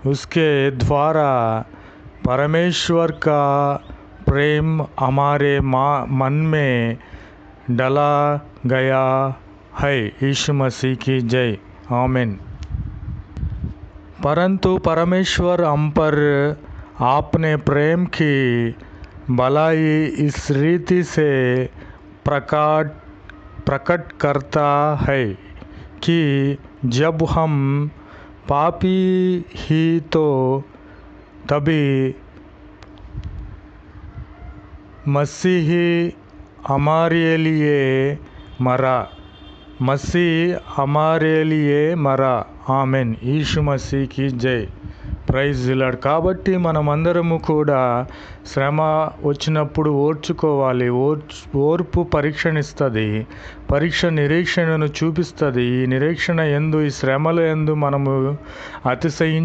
उसके द्वारा परमेश्वर का प्रेम हमारे मन में डाला गया है। यीशु मसीह की जय। आमीन। परंतु परमेश्वर हम पर आपने प्रेम की भलाई इस रीति से प्रकट करता है कि जब हम पापी ही तो तभी मसीह हमारे लिए मरा। ఆమెన్। యేసు మసీకి జై। Praise the Lord. కాబట్టి మనమందరము కూడా శ్రమ వచ్చినప్పుడు ఓర్చుకోవాలి. ఓర్పు పరీక్షనిస్తుంది. పరీక్ష నిరీక్షణను చూపిస్తుంది. ఈ నిరీక్షణ యందు, ఈ శ్రమల యందు మనము